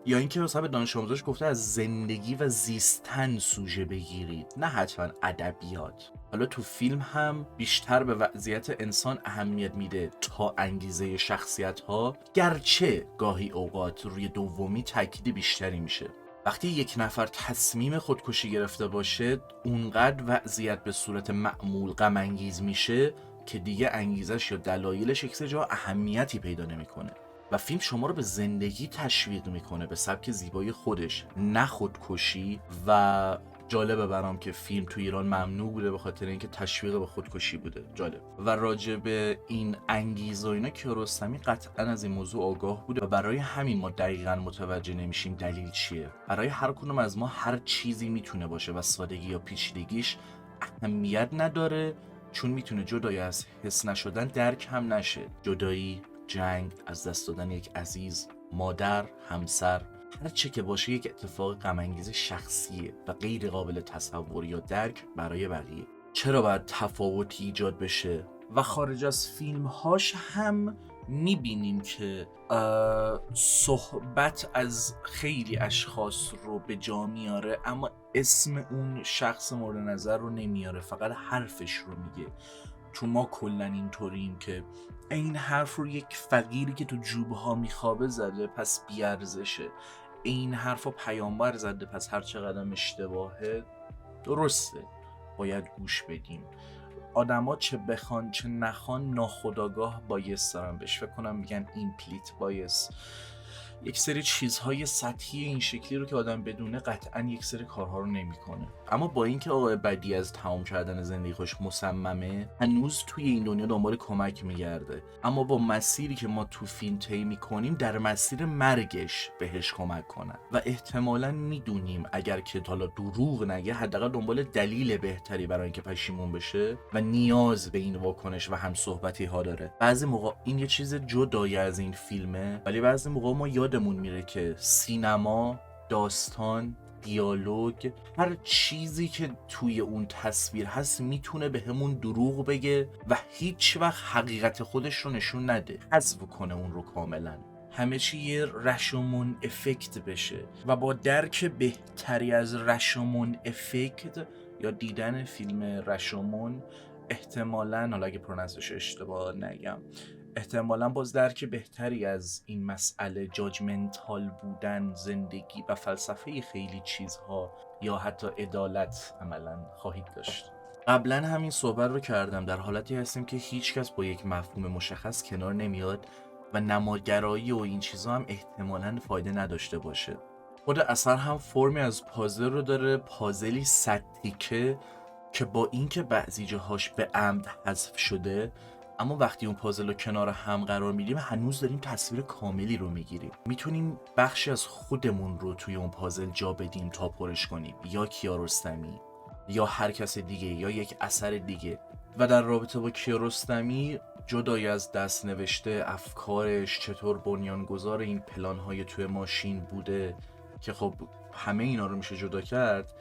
یا اینکه مثلا دانش آموزاش گفته از زندگی و زیستن سوژه بگیرید، نه حتما ادبیات. حالا تو فیلم هم بیشتر به وضعیت انسان اهمیت میده تا انگیزه شخصیت ها، گرچه گاهی اوقات روی دومی تاکید بیشتری میشه. وقتی یک نفر تصمیم خودکشی گرفته باشه، اونقدر وضعیت به صورت معمول غم انگیز میشه که دیگه انگیزش یا دلایلش یک جا اهمیتی پیدا نمیکنه. و فیلم شما رو به زندگی تشویق میکنه به سبک زیبای خودش، نه خودکشی. و جالبه برام که فیلم تو ایران ممنوع بوده به خاطر اینکه تشویق به خودکشی بوده. جالب. و راجع به این انگیزه و اینا کیارستمی قطعا از این موضوع آگاه بوده و برای همین ما دقیقاً متوجه نمیشیم دلیل چیه. برای هر کدوم از ما هر چیزی میتونه باشه و سادگی یا پیچیدگیش اهمیت نداره، چون میتونه جدای از حس نشدن درک هم نشه. جدایی، جنگ، از دست دادن یک عزیز، مادر، همسر، هر چه که باشه یک اتفاق غم انگیز شخصیه و غیر قابل تصور یا درک برای بقیه. چرا باید تفاوتی ایجاد بشه؟ و خارج از فیلم‌هاش هم میبینیم که صحبت از خیلی اشخاص رو به جا میاره، اما اسم اون شخص مورد نظر رو نمیاره، فقط حرفش رو میگه. چون ما کلا اینطوریم که این حرف رو یک فقیری که تو جوبها میخوابه زده پس بیارزشه، این حرف رو پیامبر زده پس هر چقدر اشتباهه درسته، باید گوش بدیم. آدما چه بخوان چه نخوان ناخودآگاه بایس دارن بهش فکر کنم، میگن ایمپلیت بایس. یک سری چیزهای سطحی این شکلی رو که آدم بدونه قطعا یک سری کارها رو نمیکنه. اما با اینکه آقای بدی از تمام کردن زندگی خودش مصممه، هنوز توی این دنیا دنبال کمک میگرده، اما با مسیری که ما تو فیلم طی میکنیم در مسیر مرگش بهش کمک کنن و احتمالاً میدونیم اگر که حالا دروغ نگه حداقل دنبال دلیل بهتری برای اینکه پشیمون بشه و نیاز به این واکنش و هم صحبتی ها داره. بعضی موقع این یه چیز جدای از این فیلمه، ولی بعضی موقع ما یادمون میره که سینما، داستان، دیالوگ، هر چیزی که توی اون تصویر هست میتونه به همون دروغ بگه و هیچ وقت حقیقت خودش رو نشون نده، حذف کنه اون رو کاملا، همه چی یه رشومون افکت بشه. و با درک بهتری از رشومون افکت یا دیدن فیلم رشومون احتمالاً، حالا اگه پروننسش اشتباه نگم، احتمالاً باز درک بهتری از این مسئله جاجمنتال بودن، زندگی و فلسفه خیلی چیزها یا حتی عدالت عملاً خواهید داشت. قبلا همین صحبت رو کردم، در حالتی هستیم که هیچکس با یک مفهوم مشخص کنار نمیاد و نمادگرایی و این چیزها هم احتمالاً فایده نداشته باشه. خود اثر هم فرمی از پازل رو داره، پازلی 100 تیکه که با اینکه بعضی جاهاش به عمد حذف شده، اما وقتی اون پازل رو کنار هم قرار میدیم هنوز داریم تصویر کاملی رو میگیریم. میتونیم بخشی از خودمون رو توی اون پازل جا بدیم تا پرش کنیم، یا کیارستمی یا هر کس دیگه یا یک اثر دیگه. و در رابطه با کیارستمی، جدای از دست نوشته افکارش چطور بنیانگذار این پلان‌های توی ماشین بوده که خب همه اینا رو میشه جدا کرد،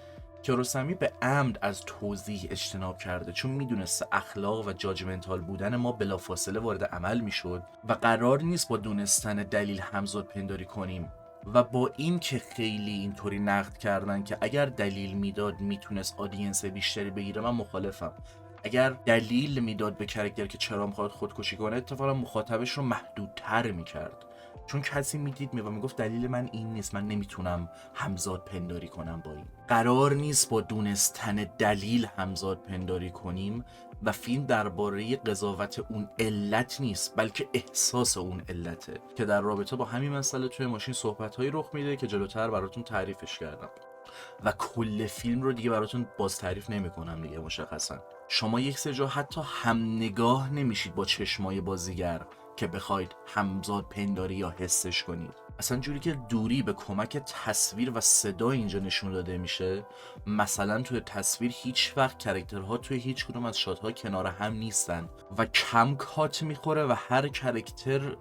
کیارستمی به عمد از توضیح اجتناب کرده، چون میدونسته اخلاق و جاجمنتال بودن ما بلافاصله وارد عمل میشد و قرار نیست با دونستن دلیل همزاد پنداری کنیم. و با این که خیلی اینطوری نقد کردن که اگر دلیل میداد میتونست آدینس بیشتری بگیره، من مخالفم. اگر دلیل میداد به کاراکتر که چرا میخواد خودکشی کنه، اتفاقا مخاطبش رو محدودتر میکرد، چون کسی میدید و میگفت دلیل من این نیست، من نمیتونم همزاد پنداری کنم با این. قرار نیست با دونستن دلیل همزاد پنداری کنیم و فیلم درباره قضاوت اون علت نیست، بلکه احساس اون علته که در رابطه با همین مسئله توی ماشین صحبت‌هایی رخ میده که جلوتر براتون تعریفش کردم و کل فیلم رو دیگه براتون باز تعریف نمی‌کنم دیگه. مشخصا شما یک سری جا حتی هم نگاه نمیشید با چشمای بازیگر که بخواید همزاد پنداری یا حسش کنید. اصلا جوری که دوری به کمک تصویر و صدا اینجا نشون داده میشه، مثلا توی تصویر هیچ وقت کاراکترها توی هیچ کدوم از شات‌ها کنار هم نیستن و کم کات میخوره و هر کاراکتر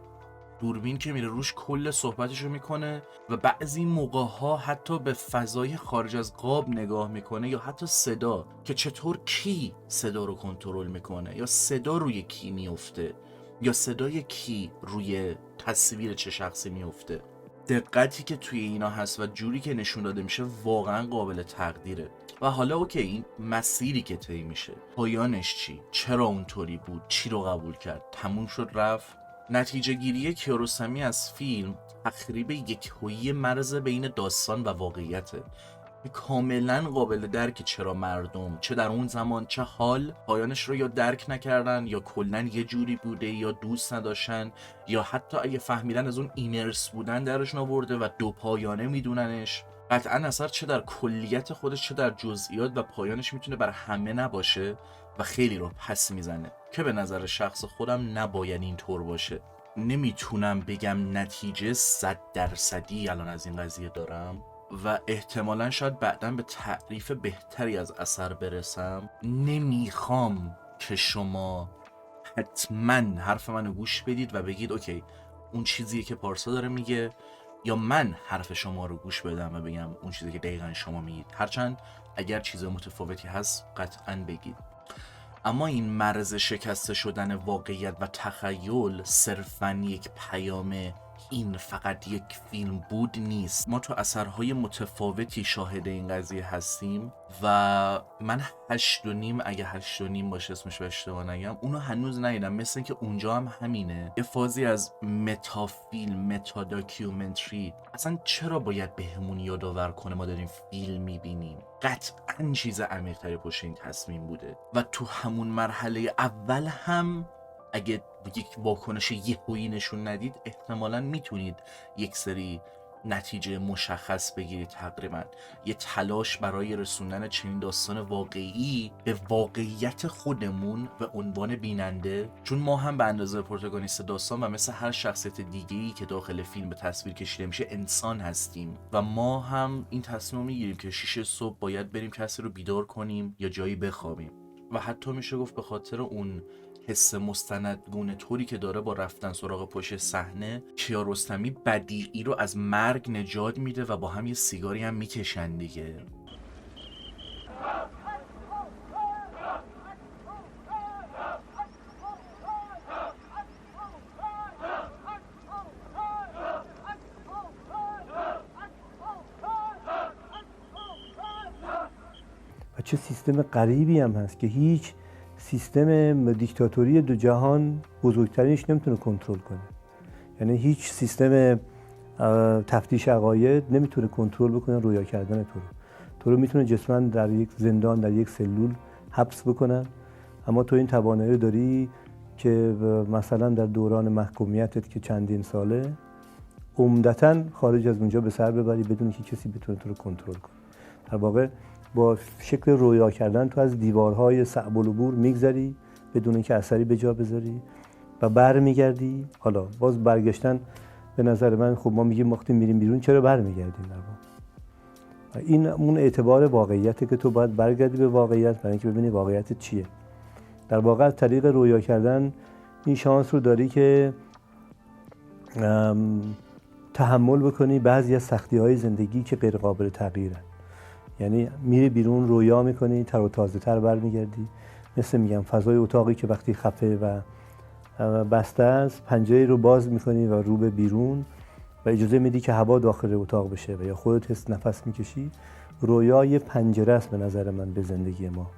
دوربین که میره روش کل صحبتشو میکنه و بعضی موقع‌ها حتی به فضای خارج از قاب نگاه میکنه یا حتی صدا که چطور کی صدا رو کنترل میکنه یا صدا روی کی میفته یا صدای کی روی تصویر چه شخصی میفته. دقتی که توی اینا هست و جوری که نشون داده میشه واقعا قابل تقدیره. و حالا اوکی، این مسیری که طی میشه، پایانش چی؟ چرا اونطوری بود؟ چی رو قبول کرد؟ تموم شد رفت؟ نتیجه گیری کیارستمی از فیلم تخریب یکهویی مرز بین داستان و واقعیته. کاملا قابل درک چرا مردم چه در اون زمان چه حال پایانش رو یا درک نکردن یا کلن یه جوری بوده یا دوست نداشتن یا حتی اگه فهمیدن از اون اینرس بودن درشون آورده و دو پایانه میدوننش. قطعا اثر چه در کلیت خودش چه در جزئیات و پایانش میتونه بر همه نباشه و خیلی رو پس میزنه که به نظر شخص خودم نباید اینطور باشه. نمیتونم بگم نتیجه 100% الان از این قضیه دارم و احتمالا شاید بعداً به تعریف بهتری از اثر برسم. نمیخوام که شما حتما حرف منو گوش بدید و بگید اوکی اون چیزیه که پارسا داره میگه، یا من حرف شما رو گوش بدم و بگم اون چیزی که دقیقاً شما میگید. هرچند اگر چیز متفاوتی هست قطعاً بگید. اما این مرز شکسته شدن واقعیت و تخیل صرفاً یک پیام این فقط یک فیلم بود نیست. ما تو اثرهای متفاوتی شاهد این قضیه هستیم و من 8.5 اگه 8.5 باشه اسمش رو اشتباه نگم اونو هنوز ندیدم. مثل که اونجا هم همینه، یه فازی از متا فیلم، متا داکیومنتری. اصلا چرا باید بهمون یادآور کنه ما داریم فیلم میبینیم؟ قطعا چیز عمیق‌تری پشت این تصمیم بوده و تو همون مرحله اول هم اگه یک واکنش یهویی نشون ندید احتمالاً میتونید یک سری نتیجه مشخص بگیرید. تقریبا یه تلاش برای رسوندن چنین داستان واقعی به واقعیت خودمون به عنوان بیننده، چون ما هم به اندازه پروتاگونیست داستان و مثل هر شخصیت دیگه‌ای که داخل فیلم به تصویر کشیده میشه انسان هستیم و ما هم این تصمیم میگیریم که 6 صبح باید بریم کسی رو بیدار کنیم یا جایی بخوابیم. و حتی میشه گفت به خاطر اون حس مستندگونه طوری که داره با رفتن سراغ پشت صحنه، کیارستمی بدیعی رو از مرگ نجات میده و با هم یه سیگاری هم میکشن دیگه. و چه سیستم غریبی هم هست که هیچ سیستم دیکتاتوری دو جهان بزرگترینش نمیتونه کنترل کنه. یعنی هیچ سیستم تفتیش عقاید نمیتونه کنترل بکنه رویا کردن تو رو میتونه جسماً در یک زندان، در یک سلول حبس بکنن، اما تو این توانایی رو داری که مثلا در دوران محکومیتت که چندین ساله عمدتاً خارج از اونجا به سر ببری بدون که کسی بتونه تو رو کنترل کنه. در واقع با شکل رویا کردن تو از دیوارهای صعب العبور میگذری بدون اینکه اثری به جا بذاری و برمیگردی. حالا باز برگشتن به نظر من، خب ما میگیم وقتی میریم بیرون چرا برمیگردیم در واقع؟ و این اون اعتبار واقعیته که تو باید برگردی به واقعیت برای اینکه ببینی واقعیت چیه. در واقع از طریق رویا کردن این شانس رو داری که تحمل بکنی بعضی از سختی‌های زندگی که غیر قابل تغییرن. یعنی میری بیرون رویا میکنی، تر و تازه تر برمیگردی. مثل میگم فضای اتاقی که وقتی خفه و بسته است، پنجره رو باز میکنی و رو به بیرون و اجازه میدی که هوا داخل اتاق بشه و یا خودت حس نفس میکشی. رویا یه پنجره است به نظر من به زندگی ما.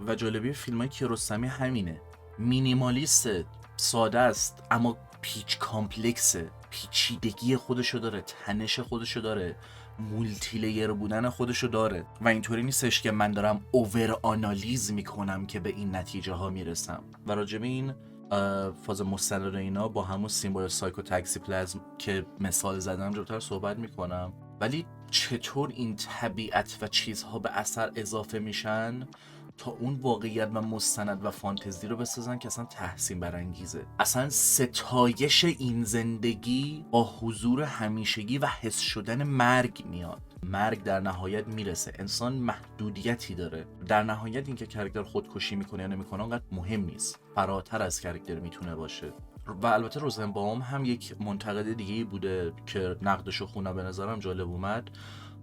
و جالبی فیلمای کیارستمی همینه، مینیمالیست، ساده است اما پیچ کامپلکسه، پیچیدگی خودشو داره، تنش خودشو داره، مولتی لیر بودن خودشو داره و اینطوری نیستش که من دارم اوور آنالیز میکنم که به این نتیجه ها میرسم. و راجب این فاز مستند اینا با همون سیمبل سایکو تاکسیپلازم که مثال زدم جلوتر صحبت میکنم. ولی چطور این طبیعت و چیزها به اثر اضافه میشن تا اون واقعیت و مستند و فانتزی رو بسازن که اصلا تحسین برانگیزه. اصلا ستایش این زندگی با حضور همیشگی و حس شدن مرگ میاد. مرگ در نهایت میرسه، انسان محدودیتی داره. در نهایت اینکه کاراکتر خودکشی میکنه یا نمیکنه اونقدر مهم نیست، فراتر از کاراکتر میتونه باشه. و البته روزنباوم هم یک منتقد دیگه‌ای بوده که نقدشو خونه به نظرم جالب اومد.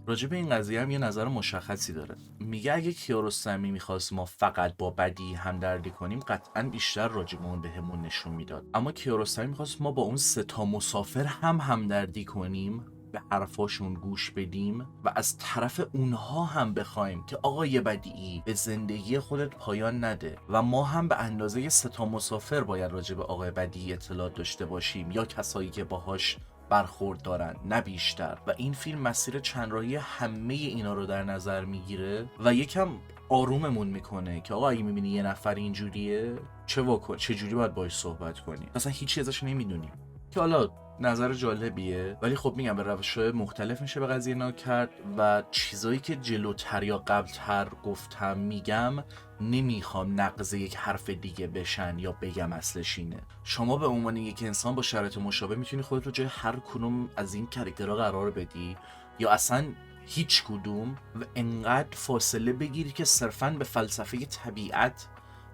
راجب این قضیه هم یه نظر مشخصی داره. میگه اگه کیارستمی میخواست ما فقط با بدی همدردی کنیم قطعا بیشتر راجب اون بهمون نشون میداد، اما کیارستمی میخواست ما با اون 3 مسافر هم همدردی کنیم، به حرفاشون گوش بدیم و از طرف اونها هم بخوایم که آقای بدیعی به زندگی خودت پایان نده و ما هم به اندازه 3 مسافر باید راجب آقای بدیعی اطلاع داشته باشیم یا کسایی که باهاش برخورد دارن، نه بیشتر. و این فیلم مسیر چند راهی همه اینا رو در نظر میگیره و یکم آروممون میکنه که آقا اگه میبینی یه نفر اینجوریه چه جوری باید باهاش صحبت کنی، اصلا هیچی ازش نمیدونیم. که حالا نظر جالبیه، ولی خب میگم به روش‌های مختلف میشه به قضیه نگاه کرد و چیزایی که جلوتر یا قبلتر گفتم میگم نمیخوام نقض یک حرف دیگه بشن یا بگم اصلش اینه. شما به عنوان یک انسان با شرایط مشابه میتونی خودت رو جای هر کدوم از این کاراکترها قرار بدی یا اصلا هیچ کدوم و انقدر فاصله بگیری که صرفاً به فلسفه طبیعت،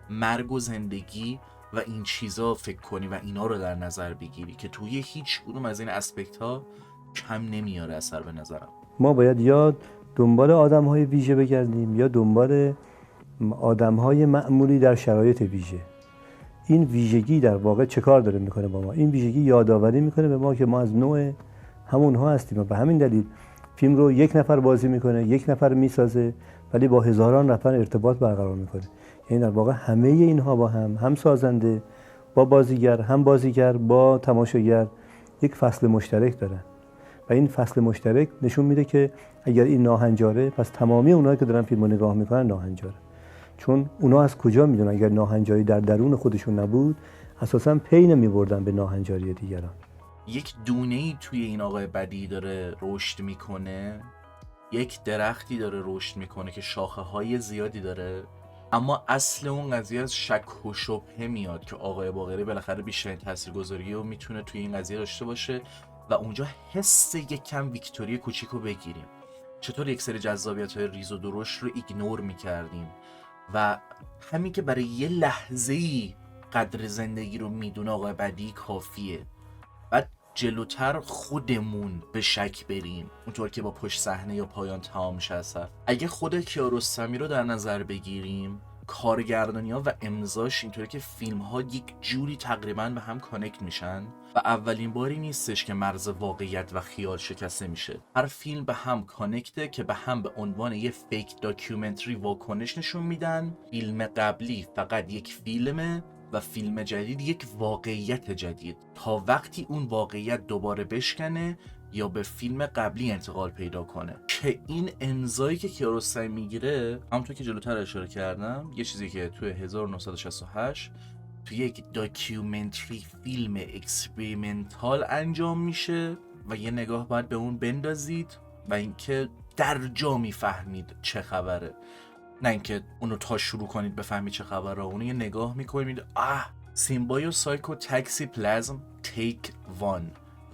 مرگ و زندگی و این چیزا فکر کنی و اینا رو در نظر بگیری که توی هیچ کدوم از این اسپکت ها کم نمیاره اثر به نظرم. ما باید یا دنبال آدم‌های ویژه بگردیم یا دنبال آدم‌های معمولی در شرایط ویژه. این ویژگی در واقع چه کار داره میکنه با ما؟ این ویژگی یادآوری میکنه به ما که ما از نوع همونها هستیم و به همین دلیل فیلم رو یک نفر بازی میکنه، یک نفر میسازه، ولی با هزاران نفر ارتباط برقرار میکنه. یعنی در واقع همه اینها با هم سازنده، با بازیگر، هم بازیگر با تماشاگر یک فصل مشترک دارن و این فصل مشترک نشون میده که اگر این ناهنجاره، پس تمامی اونایی که دارن فیلم رو نگاه میکنن ناهنجاره. چون اونا از کجا میدونن اگر ناهنجاری در درون خودشون نبود اساساً پی نمیبردن به ناهنجاری دیگران. یک دونه‌ای توی این آقای بدی داره رشد میکنه، یک درختی داره رشد میکنه که شاخه های زیادی داره، اما اصل اون قضیه از شک و شبهه میاد که آقای باقری بالاخره بیشترین تاثیرگذاری رو میتونه توی این قضیه داشته باشه و اونجا حس یک کم ویکتوری کوچیک رو بگیریم. چطور یک سری جذابیت‌های ریز و درشت رو ایگنور میکردیم و همین که برای یه لحظه‌ای قدر زندگی رو میدونه آقای بدی کافیه. بعد جلوتر خودمون به شک بریم اونطور که با پشت صحنه یا پایان تمام میشه اثر. اگه خود کیارستمی رو در نظر بگیریم، کارگردانی‌ها و امضاش اینطوری که فیلم‌ها یک جوری تقریباً به هم کانکت میشن و اولین باری نیستش که مرز واقعیت و خیال شکسته میشه. هر فیلم به هم کانکته که به هم به عنوان یه فیک داکیومنتری واکنش نشون میدن. فیلم قبلی فقط یک فیلمه و فیلم جدید یک واقعیت جدید تا وقتی اون واقعیت دوباره بشکنه یا به فیلم قبلی انتقال پیدا کنه. که این امضایی که کیارستمی میگیره، همونطور که جلوتر اشاره کردم، یه چیزی که توی 1968 توی یک داکیومنتری فیلم اکسپریمنتال انجام میشه و یه نگاه باید به اون بندازید و اینکه در جا میفهمید چه خبره، نه اینکه اونو تا شروع کنید بفهمید چه خبره. اونو یه نگاه میکنید، سیمبایو سایکو تاکسی پلازم تیک وان،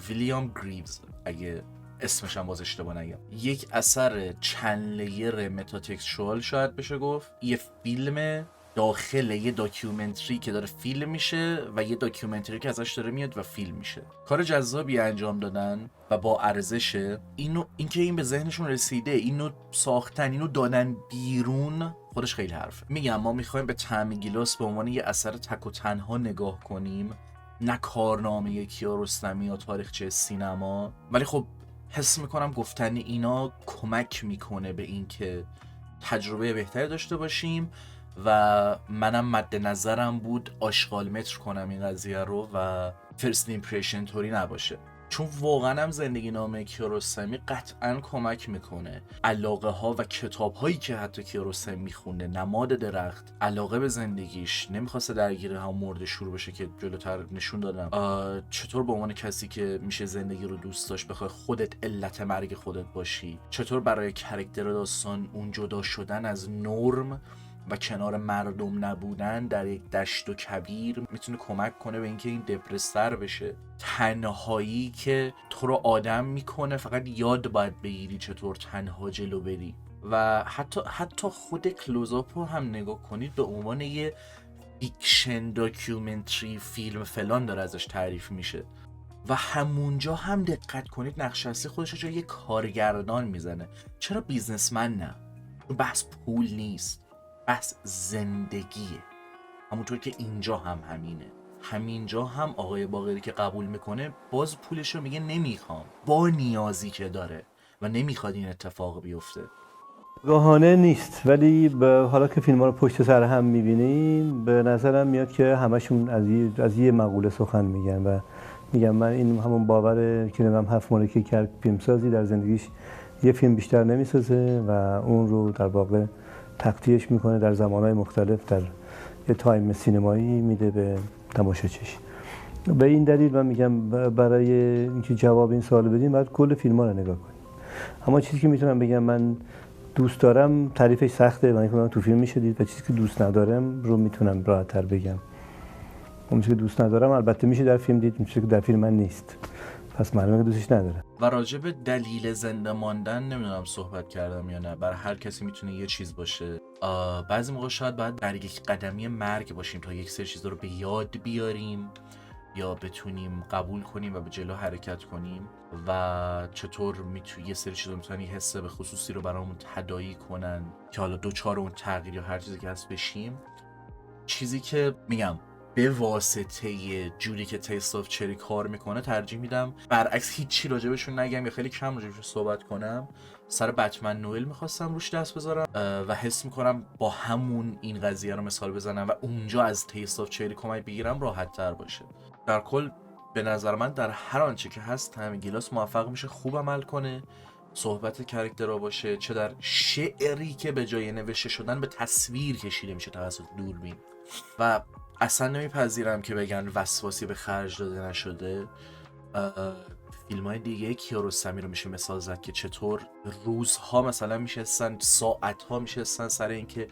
ویلیام گریوز اگه اسمش هم باز اشتباه نگم، یک اثر چند لیر متاتکستوال شاید بشه گفت. یه فیلم داخل یه داکیومنتری که داره فیلم میشه و یه داکیومنتری که ازش داره میاد و فیلم میشه. کار جذابی انجام دادن و با ارزشه. اینکه این به ذهنشون رسیده، اینو ساختن، اینو دادن بیرون، خودش خیلی حرفه. میگم ما میخوایم به طعم گیلاس به عنوان یه اثر تک و تنها نگاه کنیم، نه کارنامه کیارستمی یا تاریخچه سینما، ولی خب حس میکنم گفتن اینا کمک میکنه به این که تجربه بهتری داشته باشیم و منم مد نظرم بود آشغال متر کنم این قضیه رو و فرست ایمپرشن طوری نباشه، چون واقعا هم زندگی نامه کیارستمی قطعا کمک میکنه. علاقه ها و کتاب هایی که حتی کیارستمی میخونده، نماد درخت، علاقه به زندگیش، نمیخواسته درگیر هم مورد شروع بشه که جلوتر نشون دادم. چطور به عنوان کسی که میشه زندگی رو دوست داشت بخوای خودت علت مرگ خودت باشی، چطور برای کرکتر داستان اون جدا شدن از نرم و کنار مردم نبودن در یک دشت و کویر میتونه کمک کنه به اینکه این دپرس‌تر بشه. تنهایی که تو رو آدم میکنه، فقط یاد باید بگیری چطور تنها جلو بری. و حتی خود کلوزآپ رو هم نگاه کنید به عنوان یه فیکشن داکیومنتری فیلم فلان داره ازش تعریف میشه و همونجا هم دقت کنید نقش اصلی خودش جای یه کارگردان میزنه. چرا بیزنسمن نه؟ بحث پول نیست، بحث زندگیه. همونطور که اینجا هم همینه. همینجا هم آقای باقری که قبول میکنه باز پولش رو میگه نمیخوام، با نیازی که داره و نمیخواد این اتفاق بیفته. گاهانه نیست، ولی حالا که فیلم ها رو پشت سر هم میبینیم به نظرم میاد که همشون از یه مقوله سخن میگن و میگن من این همون باور که نمیم 7 ماهه که کرد فیلمسازی در زندگیش یه فیلم بیشتر نمیسازه و اون رو در واقع تقطیعش میکنه در زمانهای مختلف، در یه تایم سینمایی میده به تماشاچیش. به این دلیل من میگم برای اینکه جواب این سوال بدیم باید کل فیلم ها رو نگاه کنیم. اما چیزی که میتونم بگم من دوست دارم، تعریفش سخته، من تو فیلم میشه دید، و چیزی که دوست ندارم رو میتونم راحت‌تر بگم. اون چیزی که دوست ندارم البته میشه در فیلم دید، چیزی که در فیلم من نیست، پس معلومه که دوستش نداره. و راجع به دلیل زنده ماندن نمیدونم صحبت کردم یا نه. برای هر کسی میتونه یه چیز باشه. بعضی موقع شاید باید در یک قدمی مرگ باشیم تا یک سری چیزا رو به یاد بیاریم یا بتونیم قبول کنیم و به جلو حرکت کنیم و چطور یه سری چیزا میتونن یه حس به خصوصی رو برامون تداعی کنن که حالا دوچار اون تغییر یا هر چیزی که هست بشیم. چیزی که میگم به واسطه جوری که تیست آف چری کار میکنه ترجیح میدم برعکس هیچی راجبشون نگم یا خیلی کم راجبشون صحبت کنم. سر بتمن نوئل میخواستم روش دست بذارم و حس میکنم با همون این قضیه رو مثال بزنم و اونجا از تیست آف چری کمک بگیرم راحت تر باشه. در کل به نظر من در هر آنچه که هست تایم گیلاس موفق میشه خوب عمل کنه، صحبت کاراکترها باشه، چه در شعری که به جای نوشته شدن به تصویر کشیده میشه توسط دوربین. و اصلا نمیپذیرم که بگن وسواسی به خرج داده نشده. فیلم‌های دیگه کیارستمی رو میشه مثال زد که چطور روزها مثلا میشستن، ساعتها میشستن سر اینکه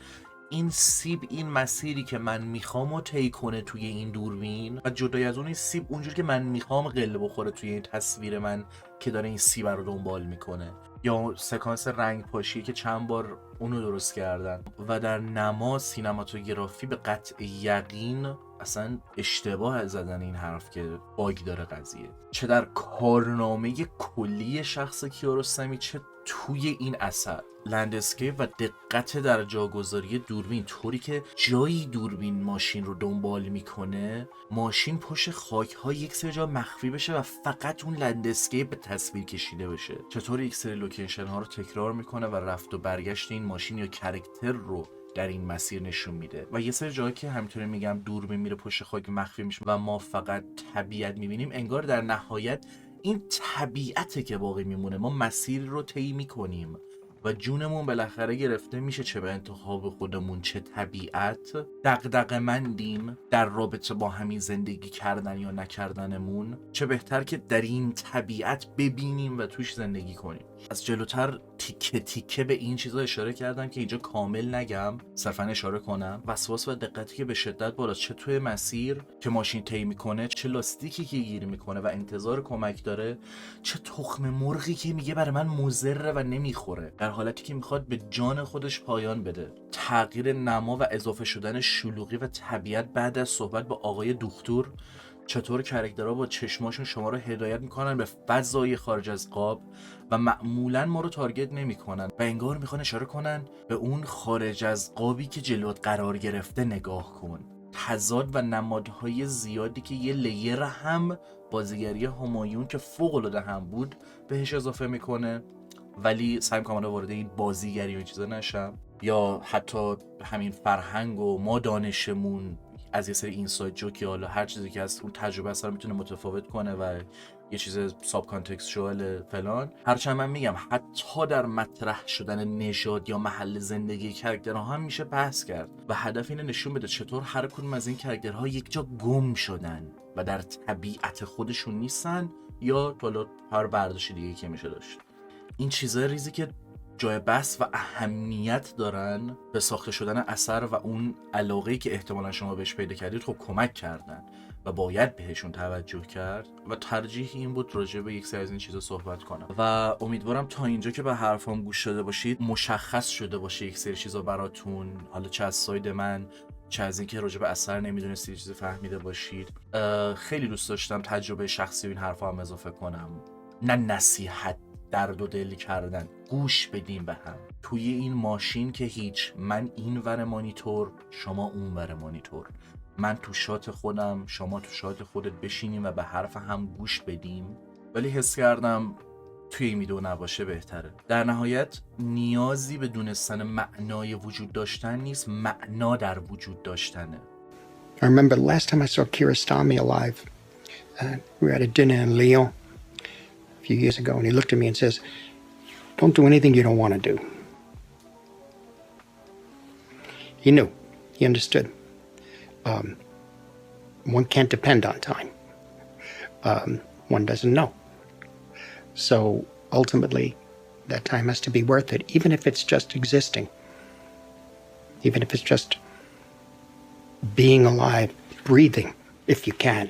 این سیب این مسیری که من میخوام رو طی کنه توی این دوربین و جدای از اون این سیب اونجوری که من میخوام قله بخوره توی این تصویر من که داره این سیب رو دنبال میکنه. یا سکانس رنگ پاشی که چند بار اونو درست کردن. و در نما سینماتوگرافی به قطع یقین اصلا اشتباه زدن این حرف که باگ داره قضیه، چه در کارنامه کلی شخص کیارستمی چه توی این اثر. لندسکیپ و دقت در جاگذاری دوربین، طوری که جایی دوربین ماشین رو دنبال میکنه ماشین پشت خاک‌ها یک سری جا مخفی بشه و فقط اون لندسکیپ به تصویر کشیده بشه، چطور یک سری لوکیشن ها رو تکرار میکنه و رفت و برگشت این ماشین یا کاراکتر رو در این مسیر نشون میده. و یه سری جایی که همینطوری میگم دوربین میره پشت خاک مخفی میشه و ما فقط طبیعت میبینیم، انگار در نهایت این طبیعته که باقی میمونه، ما مسیر رو طی میکنیم و جونمون بالاخره گرفته میشه، چه به انتخاب خودمون چه طبیعت دغدغه‌مندیم در رابطه با همین زندگی کردن یا نکردنمون. چه بهتر که در این طبیعت ببینیم و توش زندگی کنیم. از جلوتر تیکه تیکه به این چیزا اشاره کردم که اینجا کامل نگم، صرفا اشاره کنم. وسواس و دقتی که به شدت بالاست، چه توی مسیر که ماشین طی میکنه، چه لاستیکی که گیر میکنه و انتظار کمک داره، چه تخم مرغی که میگه برای من مضره و نمیخوره در حالتی که میخواد به جان خودش پایان بده. تغییر نما و اضافه شدن شلوغی و طبیعت بعد از صحبت با آقای دکتر، چطور کاراکترها با چشماشون شما رو هدایت میکنن به فضای خارج از قاب و معمولا ما رو تارگت نمیکنن و انگار میخوان اشاره کنن به اون خارج از قابی که جلوت قرار گرفته نگاه کن. تضاد و نمادهای زیادی که یه لیر هم بازیگری همایون که فوق العاده هم بود بهش اضافه میکنه، ولی سعی میکنم وارد این بازیگری و چیزا نشم. یا حتی همین فرهنگ و ما دانشمون از یه سری اینساید جوک یا حالا هر چیزی که از اون تجربه اصلا میتونه متفاوت کنه و یه چیز ساب کانتکستوال فلان. هرچند من میگم حتی در مطرح شدن نژاد یا محل زندگی کاراکترها هم میشه بحث کرد و هدف اینه نشون بده چطور هر کدوم از این کاراکترها یک جا گم شدن و در طبیعت خودشون نیستن یا حالا هر برداشت دیگه که میشه داشت. این چیزای ریزی که جای بحث و اهمیت دارن به ساخته شدن اثر و اون علاقه‌ای که احتمالا شما بهش پیدا کردید خب کمک کردن و باید بهشون توجه کرد و ترجیح این بود راجع به یک سری از این چیزا صحبت کنم و امیدوارم تا اینجا که به حرفام گوش داده باشید مشخص شده باشه یک سری چیزا براتون، حالا چه از ساید من چه از اینکه راجع به اثر نمیدونستید چیزی فهمیده باشید. خیلی دوست داشتم تجربه شخصی و این حرفا هم اضافه کنم، نه نصیحت، درد و دل کردن. گوش بدیم به هم توی این ماشین که هیچ، من این ور مانیتور شما اون ور مانیتور، من تو شات خودم شما تو شات خودت بشینیم و به حرف هم گوش بدیم. ولی حس کردم توی این ویدیو نباشه بهتره. در نهایت نیازی به دونستن معنای وجود داشتن نیست، معنا در وجود داشتنه. I remember the last time I saw Kiarostami alive. We were at a dinner in Lyon a few years ago, and he looked at me and says, "Don't do anything you don't want to do." He knew. He understood. One can't depend on time. One doesn't know. So ultimately, that time has to be worth it, even if it's just existing. Even if it's just being alive, breathing, if you can,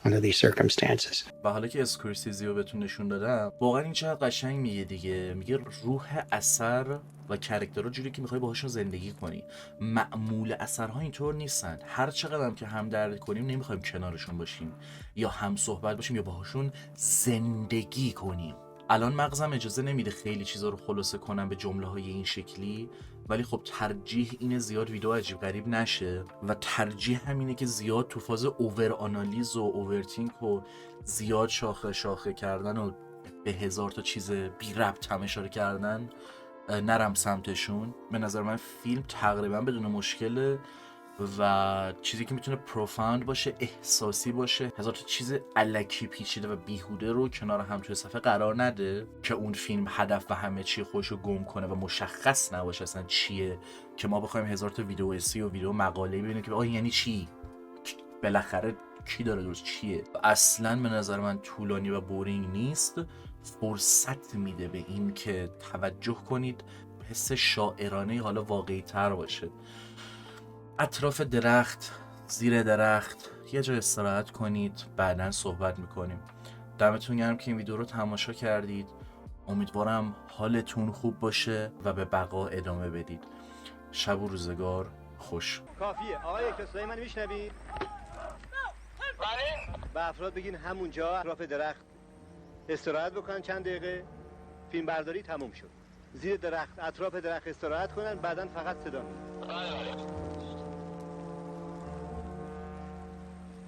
under these circumstances. و حالا که اسکورسیزی رو بهتون نشون دادم، واقعا این چقدر قشنگ میگه دیگه. میگه روح اثر و کاراکترها جوری که میخوای باهاشون زندگی کنی. معمول اثرها اینطور نیستن. هر چقدر هم که هم درد کنیم نمیخوایم کنارشون باشیم یا هم صحبت باشیم یا باهاشون زندگی کنیم. الان مغزم اجازه نمیده خیلی چیزا رو خلاصه کنم به جمله های این شکلی، ولی خب ترجیح اینه زیاد ویدیو عجیب غریب نشه و ترجیح همینه که زیاد تو فاز اوور آنالیز و اوورتینک و زیاد شاخه شاخه کردن و به هزار تا چیز بی ربط هم اشاره کردن نرم سمتشون. به نظر من فیلم تقریبا بدون مشکله و چیزی که میتونه پروفاند باشه، احساسی باشه، هزار تا چیز الکی پیچیده و بیهوده رو کنار هم توی صفحه قرار نده که اون فیلم هدف و همه چی خودش رو گم کنه و مشخص نباشه اصلا چیه، که ما بخوایم هزار تا ویدیو اسی و ویدیو مقاله ببینیم که آه یعنی چی، بالاخره کی داره درست چیه. اصلا به نظر من طولانی و بورینگ نیست، فرصت میده به این که توجه کنید، حس شاعرانه حالا واقعی تر باشه. اطراف درخت، زیر درخت یه جا استراحت کنید، بعداً صحبت میکنیم. دمتون گرم که این ویدیو رو تماشا کردید. امیدوارم حالتون خوب باشه و به بقا ادامه بدید. شب و روزگار خوش. کافیه آقای کسایی من میشنوید؟ به افراد بگین همونجا اطراف درخت استراحت بکنن چند دقیقه، فیلم برداری تموم شد. زیر درخت اطراف درخت استراحت کنن، بعداً فقط صدا میاد.